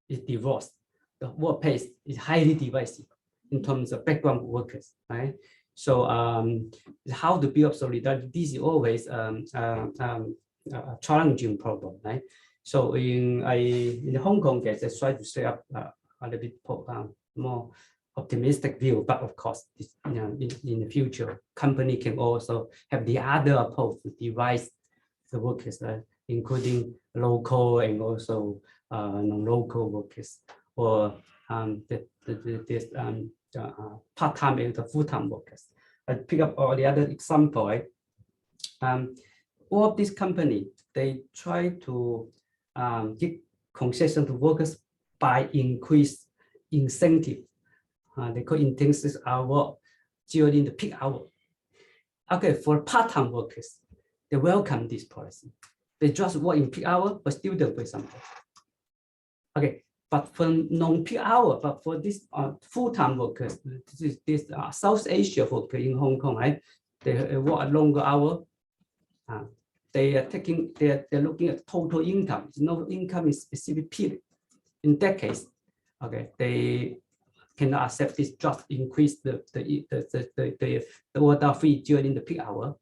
is divorced. The workplace is highly divisive in terms of background workers, right? So how to build up solidarity, this is always a challenging problem, right? So in the Hong Kong case, I tried to set up a little bit more optimistic view, but of course, in the future, company can also have the other approach to divide the workers, including local and also non-local workers, or part-time and the full-time workers. I pick up all the other example. Right? All of these companies, they try to give concession to workers by increased incentive. They call intensive hour during the peak hour. Okay, for part-time workers, they welcome this policy. They just work in peak hour, but still don't pay something. Okay, but for non-peak hour, but for this full-time workers, this South Asia worker in Hong Kong, right? They work a longer hour. They are they're looking at total income. It's no income in specific period. In that case, okay, they cannot accept this just increase the order fee during the peak hour.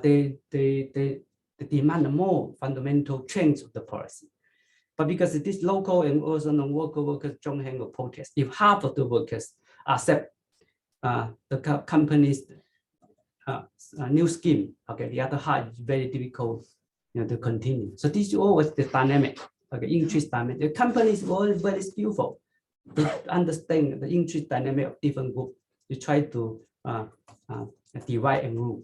They demand more fundamental change of the policy. But because this local and also non-local workers join hands or protest, if half of the workers accept the company's new scheme, okay, the other half is very difficult, to continue. So this is always the dynamic, okay, interest dynamic. The company is always very skillful to understand the interest dynamic of different groups. You try to divide and rule.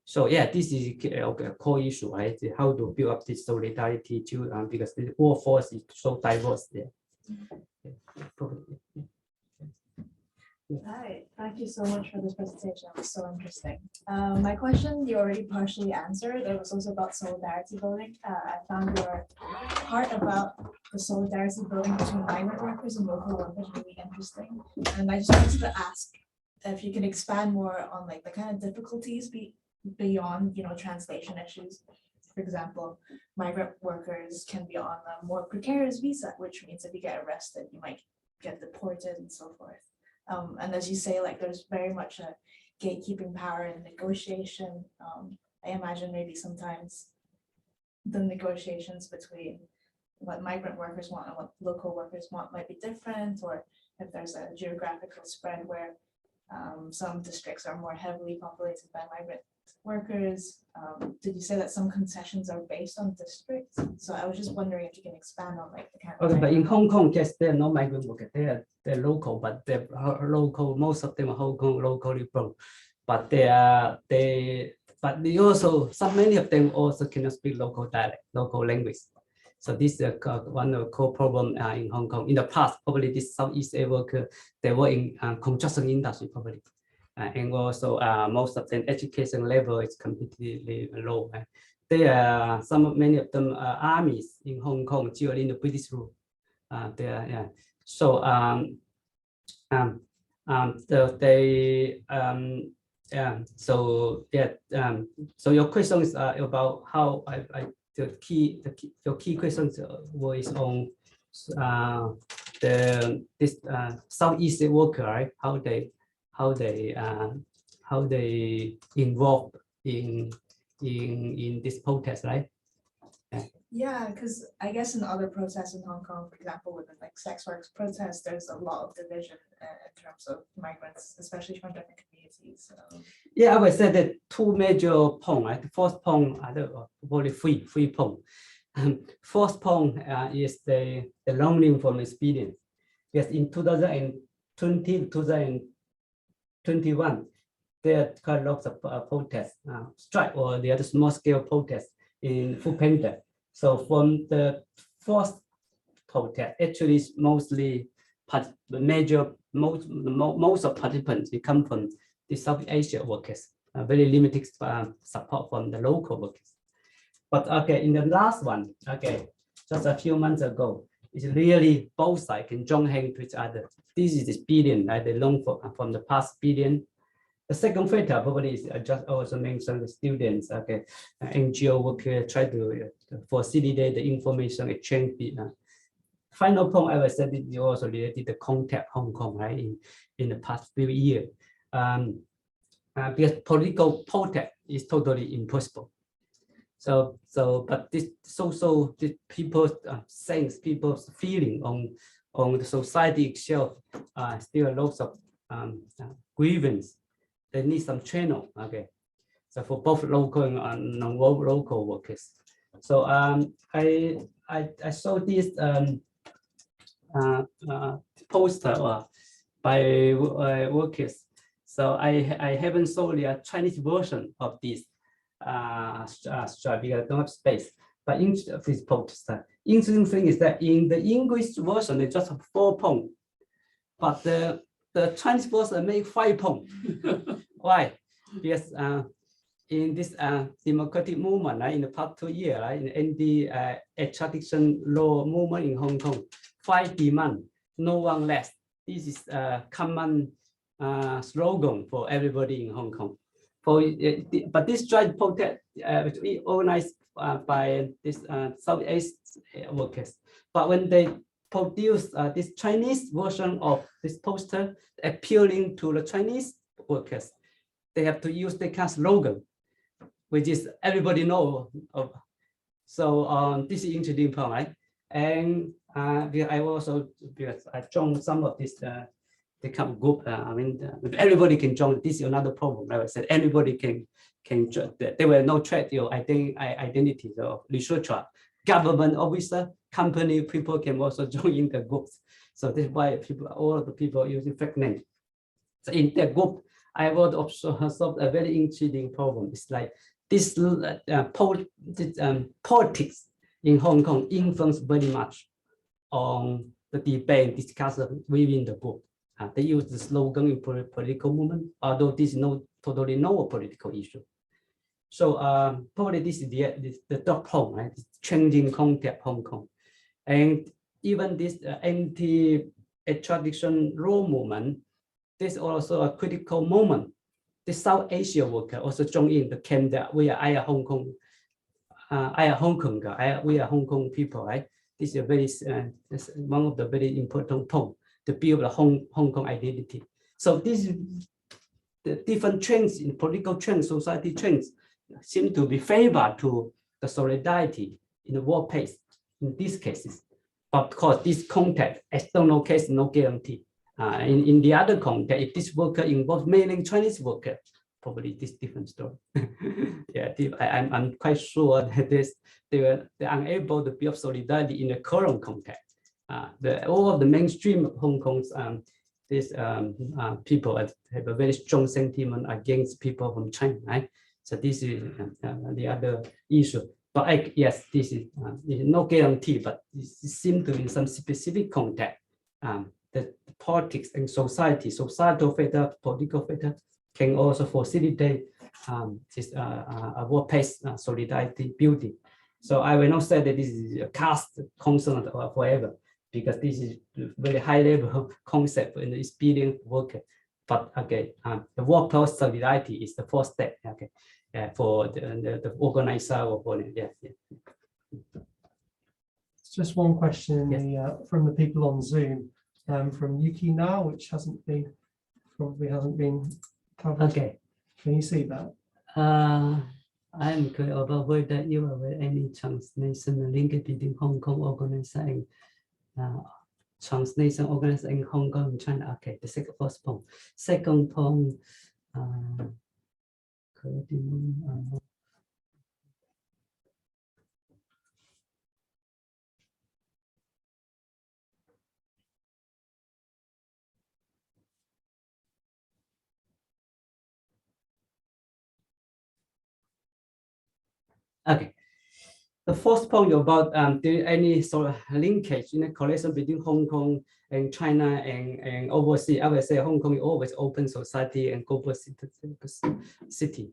So yeah, this is a core issue, right? How to build up this solidarity too, because the workforce is so diverse there. Hi, thank you so much for this presentation. It was so interesting. My question you already partially answered. It was also about solidarity building. I found your part about the solidarity building between migrant workers and local workers really interesting. And I just wanted to ask if you can expand more on like the kind of difficulties beyond translation issues. For example, migrant workers can be on a more precarious visa, which means if you get arrested, you might get deported and so forth. And as you say, like there's very much a gatekeeping power in negotiation. I imagine maybe sometimes the negotiations between what migrant workers want and what local workers want might be different, or if there's a geographical spread where some districts are more heavily populated by migrant workers. Did you say that some concessions are based on districts? So I was just wondering if you can expand on like the kind of. Okay, but in Hong Kong, yes, there are no migrant workers. They're local, but they're local. Most of them are Hong Kong locally born, but but many of them also cannot speak local dialect, local language. So this is one of the core problem in Hong Kong. In the past, probably this Southeast Asia worker, they were in construction industry probably. And also most of them education level is completely low. Many of them armies in Hong Kong during the British rule. So so your questions about how your key questions was on this Southeast worker, right? How they involved in this protest, right? Yeah, because I guess in other protests in Hong Kong, for example, with like sex work protests, there's a lot of division in terms of migrants, especially from different communities. Yeah, I would say that two major points. Right? The first point, probably three points. First point is the learning from experience. Yes, in 2020, 2021, there are quite lots of protests, strike or the other small scale protests in Foodpanda. So from the first protest, actually is mostly most of participants come from the South Asia workers, very limited support from the local workers. But okay, in the last one, okay, just a few months ago, it's really both sides can join hands to each other. This is the experience they learned from the past experience. The second factor probably is just also mentioned the students. Okay, NGO workers try to facilitate the information exchange. Final point I was said is also related to contact Hong Kong, right? In the past few years, because political protest is totally impossible. But this people's sense, people's feeling on the society itself, still lots of grievance. They need some channel. Okay, so for both local and non-local workers. So I saw this poster by workers. So I haven't saw the Chinese version of this strike because I don't have space. But in this poster, interesting thing is that in the English version, they just have 4 points, but the Chinese version made 5 points. Why? Because in this democratic movement, in the past 2 years, in the anti-extradition law movement in Hong Kong, 5 demands, no one less. This is a common slogan for everybody in Hong Kong. But this strike protest was organized by this Southeast workers. But when they produce this Chinese version of this poster appealing to the Chinese workers, they have to use the kind of slogan, which is everybody know of. So this is interesting point, right? And I also, because I joined some of this the kind of group. I mean, everybody can join. This is another problem. Like I said, anybody can join. There were no threat to your identity of researcher, government officer, company people can also join in the groups. So that's why people, all of the people using fake name. So in that group, I would also solve a very interesting problem. It's like this politics in Hong Kong influence very much on the debate discussion within the group. They use the slogan in political movement, although this is totally no political issue. So probably this is the dot home, right? It's changing concept Hong Kong. And even this anti-extradition law movement, this is also a critical moment. The South Asia worker also joined in the camp that we are Hong Kong, we are Hong Kong people, right? This is a very one of the very important points to build a Hong Kong identity. So this is the different trends in political trends, society trends seem to be favored to the solidarity in the workplace in these cases. But of course, this context, external case, no guarantee. In the other context, if this worker involves mainland Chinese worker, probably this different story. Yeah, I'm quite sure that they're unable to build solidarity in the current context. All of the mainstream Hong Kong's people have a very strong sentiment against people from China, right? So this is the other issue. But yes, this is no guarantee, but it seems to be in some specific context. The politics and societal factor, political factor can also facilitate this a workplace solidarity building. So I will not say that this is a cast concern forever, because this is a very high level concept in the experience worker. But again, the workplace solidarity is the first step. Okay, for the organizer or for Just one question Yes. from the people on Zoom, from Yuki now, which probably hasn't been covered. Okay. Can you see that? I'm curious about whether you have any translation link between Hong Kong organization and translation organization in Hong Kong and China. Okay, the first point. Second point, okay. The first point about any sort of linkage in a correlation between Hong Kong and China and overseas. I would say Hong Kong is always open society and global city.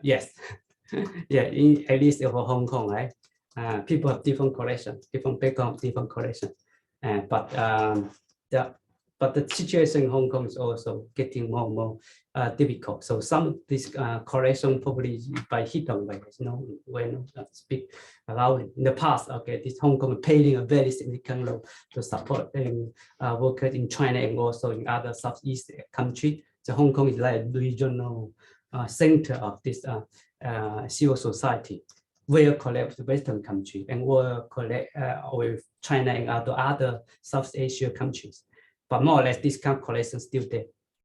Yes, yeah, at least for Hong Kong, right? People have different correlations, different background, different correlations. But the situation in Hong Kong is also getting more and more difficult. So some of this correlation probably by hidden, like when speak about in the past. Okay, this Hong Kong playing a very significant role to support workers in China and also in other Southeast countries. So Hong Kong is like a regional center of this civil society. will collect with Western country and will collect with China and other South Asia countries. But more or less, this kind of collection still there.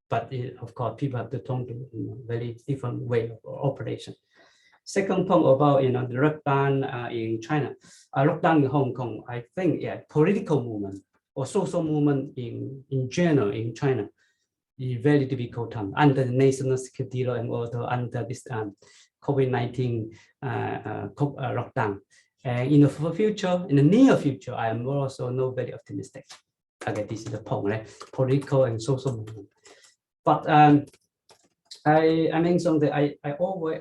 But of course, people have to turn to very different way of operation. Second point about the lockdown in China, lockdown in Hong Kong. I think political movement or social movement in general in China is very difficult time under the national security law and also under this COVID-19 lockdown. And in the future, in the near future, I am also not very optimistic. Okay, this is the point, right? Political and social movement. But I mentioned that I always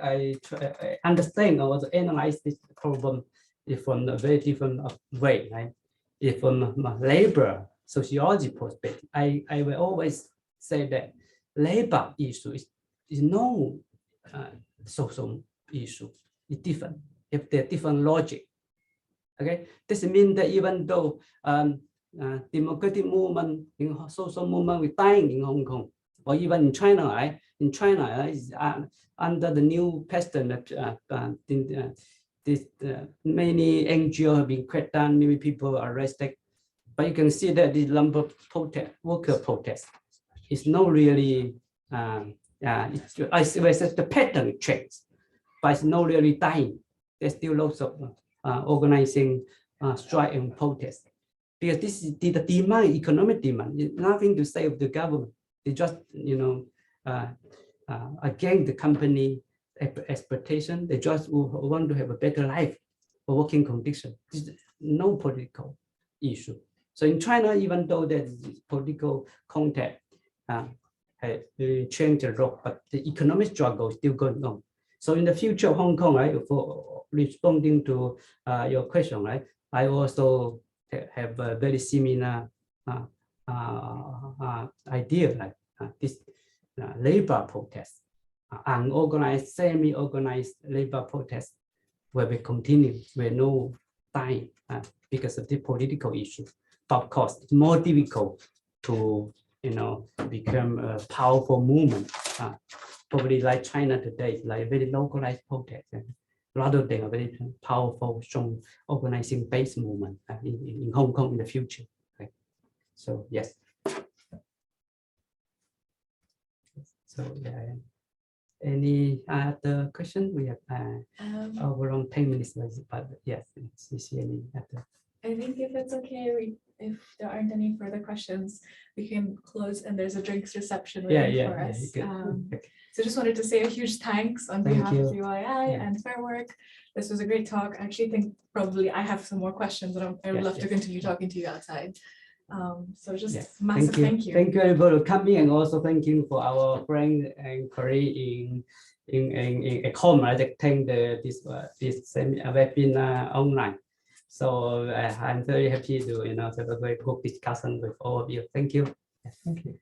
understand or analyze this problem from a very different way, right? If from labor sociology perspective, I will always say that labor issue is no social issue. It's different. If they're different logic, okay. This means that even though democratic movement, in social movement, is dying in Hong Kong, or even in China, right? In China, is under the new president, many NGOs have been cracked down, many people are arrested. But you can see that the number of protest, worker protests, is not really. I say the pattern changes, but it's not really dying. There's still lots of organizing strike and protest. Because this is the demand, economic demand, it's nothing to say with the government. They just, against the company expectation, they just want to have a better life or working condition. There's no political issue. So in China, even though there's political contact has changed a lot, but the economic struggle is still going on. So in the future of Hong Kong, right, for responding to your question, right, I also have a very similar idea, like this labor protest, unorganized, semi-organized labor protest, where we continue, we're no time because of the political issue. But of course, it's more difficult to become a powerful movement. Probably like China today, like very localized protest, rather than a very powerful, strong organizing based movement in Hong Kong in the future. Okay. So yes. So any other question? We have around 10 minutes, but yes, you see any other? I think if it's okay, if there aren't any further questions, we can close and there's a drinks reception waiting for us. So just wanted to say a huge thanks on behalf of UII and Fairwork. This was a great talk. I actually think probably I have some more questions and I would love to continue talking to you outside. So just massive thank you. Thank you everybody for coming, and also thank you for our friend and colleague at home attending this webinar online. So I'm very happy to have a very good discussion with all of you. Thank you. Thank you.